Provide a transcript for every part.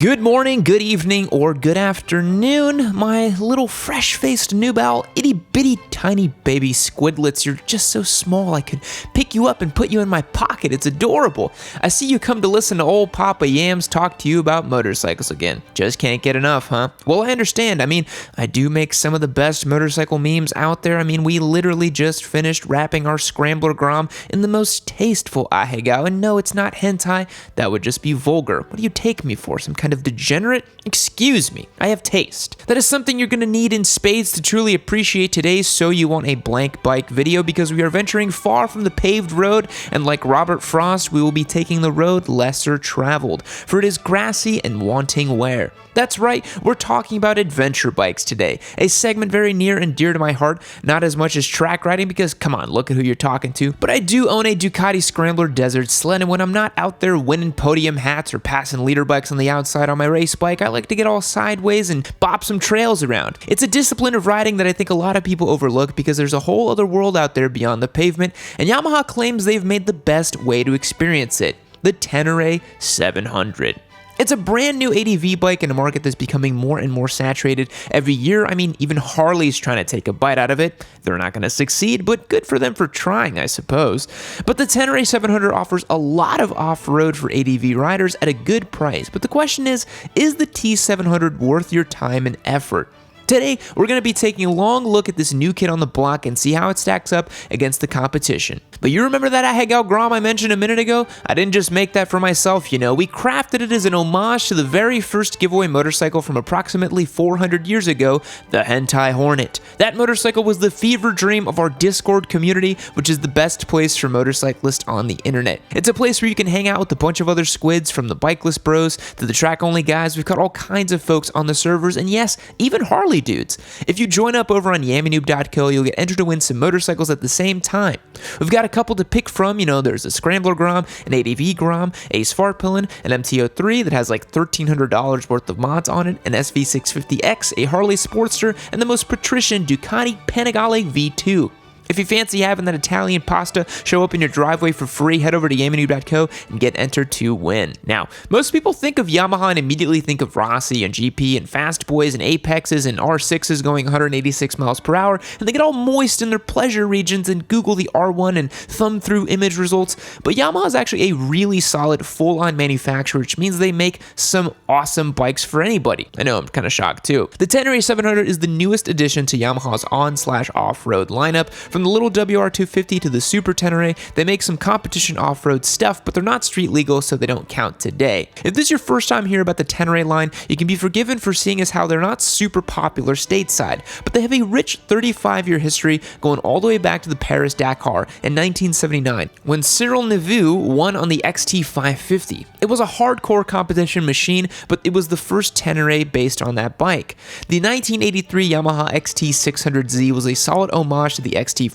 Good morning, good evening, or good afternoon, my little fresh-faced noob owl, itty-bitty tiny baby squidlets. You're just so small I could pick you up and put you in my pocket. It's adorable. I see you come to listen to old Papa Yams talk to you about motorcycles again. Just can't get enough, huh? Well, I understand. I do make some of the best motorcycle memes out there. We literally just finished wrapping our Scrambler Grom in the most tasteful ahegao, and no, it's not hentai. That would just be vulgar. What do you take me for, some kind of degenerate? Excuse me, I have taste. That is something you're gonna need in spades to truly appreciate today's So You Want a Blank Bike video, because we are venturing far from the paved road, and like Robert Frost, we will be taking the road lesser traveled, for it is grassy and wanting wear. That's right, we're talking about adventure bikes today, a segment very near and dear to my heart, not as much as track riding because, come on, look at who you're talking to, but I do own a Ducati Scrambler Desert Sled, and when I'm not out there winning podium hats or passing leader bikes on the outside on my race bike, I like to get all sideways and bop some trails around. It's a discipline of riding that I think a lot of people overlook because there's a whole other world out there beyond the pavement, and Yamaha claims they've made the best way to experience it, the Tenere 700. It's a brand new ADV bike in a market that's becoming more and more saturated every year. Even Harley's trying to take a bite out of it. They're not going to succeed, but good for them for trying, I suppose. But the Tenere 700 offers a lot of off-road for ADV riders at a good price. But the question is the T700 worth your time and effort? Today, we're going to be taking a long look at this new kid on the block and see how it stacks up against the competition. But you remember that ahegao Grom I mentioned a minute ago? I didn't just make that for myself, we crafted it as an homage to the very first giveaway motorcycle from approximately 400 years ago, the Hentai Hornet. That motorcycle was the fever dream of our Discord community, which is the best place for motorcyclists on the internet. It's a place where you can hang out with a bunch of other squids, from the bikeless bros to the track-only guys. We've got all kinds of folks on the servers, and yes, even Harley dudes. If you join up over on yammie.co, you'll get entered to win some motorcycles at the same time. We've got a couple to pick from, there's a Scrambler Grom, an ADV Grom, a Svartpillen, an MT-03 that has like $1,300 worth of mods on it, an SV650X, a Harley Sportster, and the most patrician Ducati Panigale V2. If you fancy having that Italian pasta show up in your driveway for free, head over to yammie.co and get entered to win. Now, most people think of Yamaha and immediately think of Rossi and GP and Fast Boys and Apexes and R6s going 186 miles per hour, and they get all moist in their pleasure regions and Google the R1 and thumb through image results. But Yamaha is actually a really solid full-on manufacturer, which means they make some awesome bikes for anybody. I know, I'm kind of shocked too. The Tenere 700 is the newest addition to Yamaha's on/off-road lineup. From the little WR250 to the Super Tenere, they make some competition off-road stuff, but they're not street legal, so they don't count today. If this is your first time hearing about the Tenere line, you can be forgiven for seeing as how they're not super popular stateside, but they have a rich 35-year history going all the way back to the Paris-Dakar in 1979, when Cyril Neveu won on the Xt600z. It was a hardcore competition machine, but it was the first Tenere based on that bike. The 1983 Yamaha Xt600z was a solid homage to the Xt550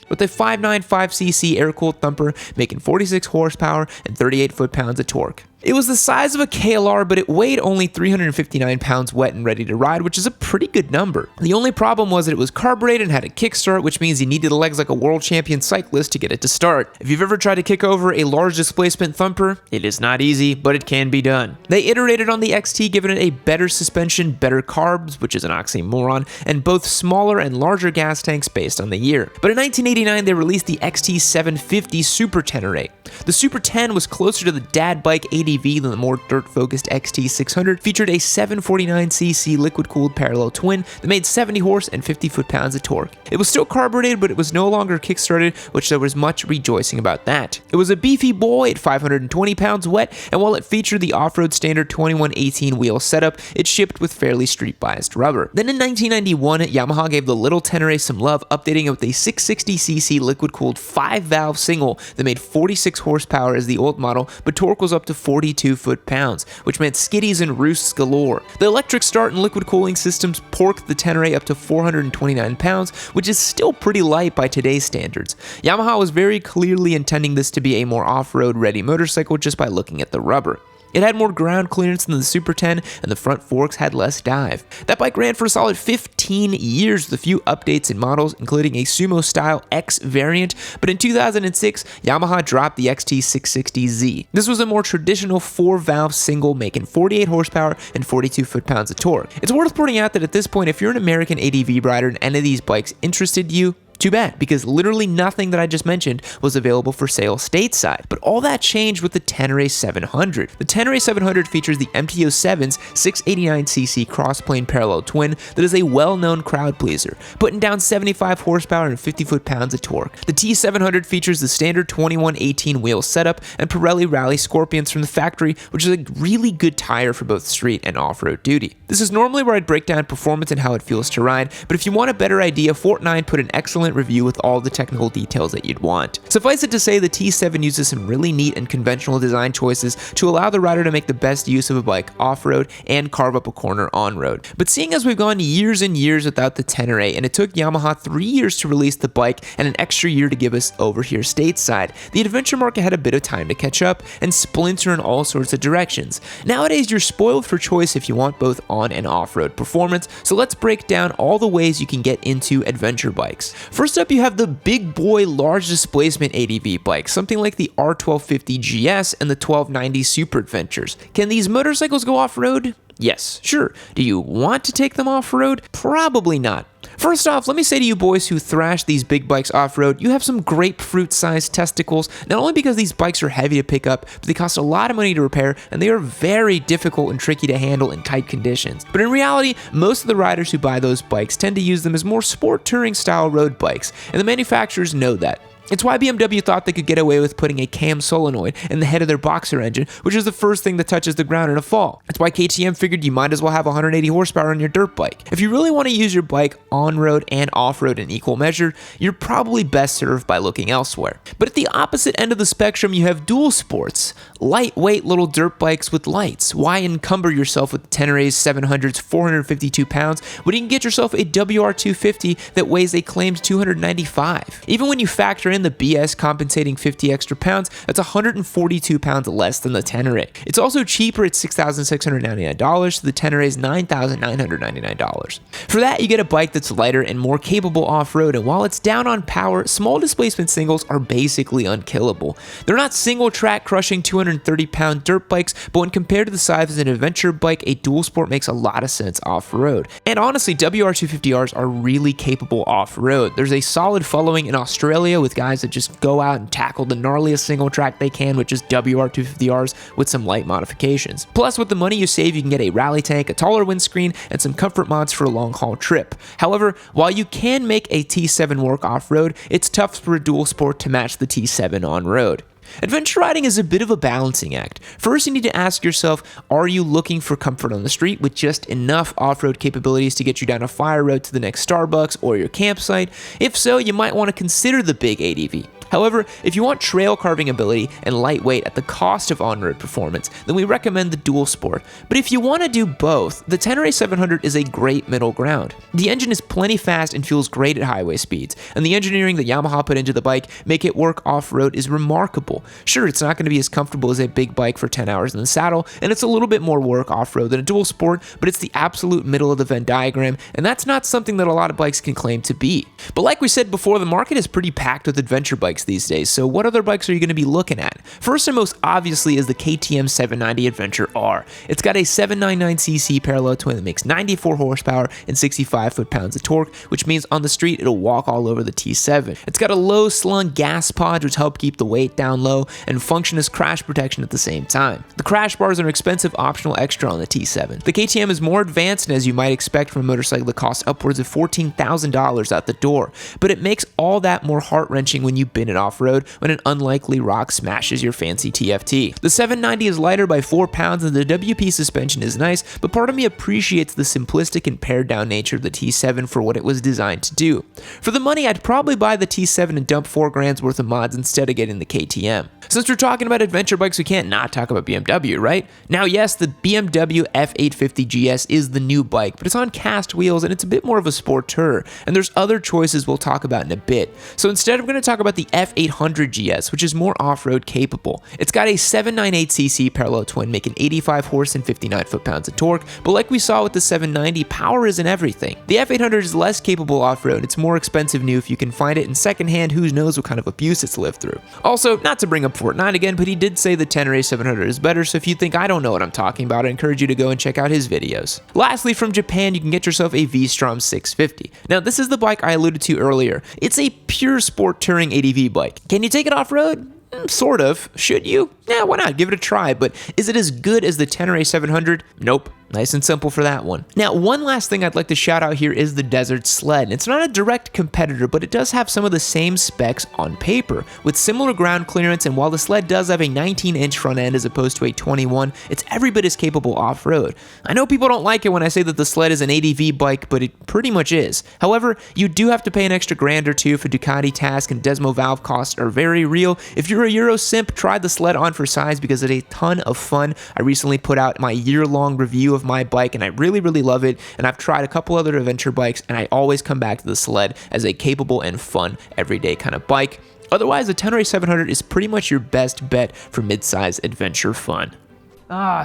with a 595cc air-cooled thumper making 46 horsepower and 38 foot-pounds of torque. It was the size of a KLR, but it weighed only 359 pounds wet and ready to ride, which is a pretty good number. The only problem was that it was carbureted and had a kickstart, which means you needed the legs like a world champion cyclist to get it to start. If you've ever tried to kick over a large displacement thumper, it is not easy, but it can be done. They iterated on the XT, giving it a better suspension, better carbs, which is an oxymoron, and both smaller and larger gas tanks based on the year. But in 1989, they released the Xt750 Super Tenere. The Super 10 was closer to the dad bike ADV than the more dirt-focused Xt600, featured a 749cc liquid-cooled parallel twin that made 70 horse and 50 foot-pounds of torque. It was still carbureted, but it was no longer kick-started, which there was much rejoicing about that. It was a beefy boy at 520 pounds wet, and while it featured the off-road standard 2118 wheel setup, it shipped with fairly street-biased rubber. Then in 1991, Yamaha gave the little Tenere some love, updating it with a 660cc liquid-cooled 5-valve single that made 46 horsepower as the old model, but torque was up to 42 foot-pounds, which meant skiddies and roosts galore. The electric start and liquid cooling systems porked the Tenere up to 429 pounds, which is still pretty light by today's standards. Yamaha was very clearly intending this to be a more off-road ready motorcycle just by looking at the rubber. It had more ground clearance than the Super 10, and the front forks had less dive. That bike ran for a solid 15 years with a few updates and models, including a sumo-style X variant, but in 2006, Yamaha dropped the Xt600z. This was a more traditional 4-valve single making 48 horsepower and 42 foot-pounds of torque. It's worth pointing out that at this point, if you're an American ADV rider and any of these bikes interested you, too bad, because literally nothing that I just mentioned was available for sale stateside. But all that changed with the Tenere 700. The Tenere 700 features the MT07's 689cc cross-plane parallel twin that is a well-known crowd pleaser, putting down 75 horsepower and 50 foot-pounds of torque. The T700 features the standard 2118 wheel setup and Pirelli Rally Scorpions from the factory, which is a really good tire for both street and off-road duty. This is normally where I'd break down performance and how it feels to ride, but if you want a better idea, Fort9 put an excellent review with all the technical details that you'd want. Suffice it to say, the T7 uses some really neat and conventional design choices to allow the rider to make the best use of a bike off-road and carve up a corner on-road. But seeing as we've gone years and years without the Tenere, and it took Yamaha 3 years to release the bike and an extra year to give us over here stateside, the adventure market had a bit of time to catch up and splinter in all sorts of directions. Nowadays, you're spoiled for choice if you want both on and off-road performance, so let's break down all the ways you can get into adventure bikes. First up, you have the big boy large displacement ADV bikes, something like the R1250 GS and the 1290 Super Adventures. Can these motorcycles go off-road? Yes, sure. Do you want to take them off-road? Probably not. First off, let me say to you boys who thrash these big bikes off-road, you have some grapefruit-sized testicles, not only because these bikes are heavy to pick up, but they cost a lot of money to repair, and they are very difficult and tricky to handle in tight conditions. But in reality, most of the riders who buy those bikes tend to use them as more sport touring-style road bikes, and the manufacturers know that. It's why BMW thought they could get away with putting a cam solenoid in the head of their boxer engine, which is the first thing that touches the ground in a fall. That's why KTM figured you might as well have 180 horsepower on your dirt bike. If you really want to use your bike on-road and off-road in equal measure, you're probably best served by looking elsewhere. But at the opposite end of the spectrum, you have dual sports, lightweight little dirt bikes with lights. Why encumber yourself with Tenere's 700's 452 pounds when you can get yourself a WR250 that weighs a claimed 295? Even when you factor in the BS compensating 50 extra pounds, that's 142 pounds less than the Tenere. It's also cheaper at $6,699 to the Tenere's $9,999. For that, you get a bike that's lighter and more capable off-road, and while it's down on power, small displacement singles are basically unkillable. They're not single-track crushing 230-pound dirt bikes, but when compared to the size of an adventure bike, a dual sport makes a lot of sense off-road. And honestly, WR250Rs are really capable off-road. There's a solid following in Australia with guys that just go out and tackle the gnarliest single track they can with just WR250Rs with some light modifications. Plus, with the money you save, you can get a rally tank, a taller windscreen, and some comfort mods for a long haul trip. However, while you can make a T7 work off-road, it's tough for a dual sport to match the T7 on-road. Adventure riding is a bit of a balancing act. First, you need to ask yourself, are you looking for comfort on the street with just enough off-road capabilities to get you down a fire road to the next Starbucks or your campsite? If so, you might want to consider the big ADV. However, if you want trail carving ability and lightweight at the cost of on-road performance, then we recommend the dual sport. But if you want to do both, the Tenere 700 is a great middle ground. The engine is plenty fast and feels great at highway speeds, and the engineering that Yamaha put into the bike make it work off-road is remarkable. Sure, it's not going to be as comfortable as a big bike for 10 hours in the saddle, and it's a little bit more work off-road than a dual sport, but it's the absolute middle of the Venn diagram, and that's not something that a lot of bikes can claim to be. But like we said before, the market is pretty packed with adventure bikes these days, so what other bikes are you going to be looking at? First and most obviously is the KTM 790 Adventure R. It's got a 799cc parallel twin that makes 94 horsepower and 65 foot-pounds of torque, which means on the street it'll walk all over the T7. It's got a low slung gas pods which help keep the weight down low and function as crash protection at the same time. The crash bars are an expensive optional extra on the T7. The KTM is more advanced and as you might expect from a motorcycle that costs upwards of $14,000 out the door, but it makes all that more heart-wrenching when you bin it off-road when an unlikely rock smashes your fancy TFT. The 790 is lighter by 4 pounds and the WP suspension is nice, but part of me appreciates the simplistic and pared down nature of the T7 for what it was designed to do. For the money, I'd probably buy the T7 and dump $4,000 worth of mods instead of getting the KTM. Since we're talking about adventure bikes, we can't not talk about BMW, right? Now, yes, the Bmw F850 Gs is the new bike, but it's on cast wheels and it's a bit more of a sporteur, and there's other choices we'll talk about in a bit. So instead, I'm going to talk about the F850 Gs, which is more off-road capable. It's got a 798cc parallel twin making 85 horse and 59 foot-pounds of torque, but like we saw with the 790, power isn't everything. The F800 is less capable off-road. It's more expensive new if you can find it, and secondhand, who knows what kind of abuse it's lived through. Also, not to bring up Fortnite again, but he did say the Tenere 700 is better, so if you think I don't know what I'm talking about, I encourage you to go and check out his videos. Lastly, from Japan, you can get yourself a V-Strom 650. Now, this is the bike I alluded to earlier. It's a pure sport touring ADV bike. Can you take it off-road? Sort of. Should you? Yeah, why not? Give it a try. But is it as good as the Tenere 700? Nope. Nice and simple for that one. Now, one last thing I'd like to shout out here is the Desert Sled. It's not a direct competitor, but it does have some of the same specs on paper, with similar ground clearance, and while the Sled does have a 19-inch front end as opposed to a 21, it's every bit as capable off-road. I know people don't like it when I say that the Sled is an ADV bike, but it pretty much is. However, you do have to pay an extra grand or two for Ducati task, and Desmo valve costs are very real. If you're a Euro simp, try the Sled on for size because it's a ton of fun. I recently put out my year-long review of my bike, and I really love it, and I've tried a couple other adventure bikes, and I always come back to the Sled as a capable and fun everyday kind of bike. Otherwise, the Tenere 700 is pretty much your best bet for mid-size adventure fun.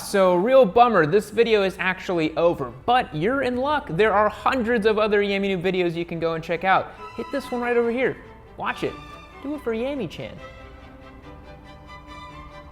So real bummer, this video is actually over, but you're in luck. There are hundreds of other Yammie Noob videos you can go and check out. Hit this one right over here. Watch it. Do it for Yammie-chan.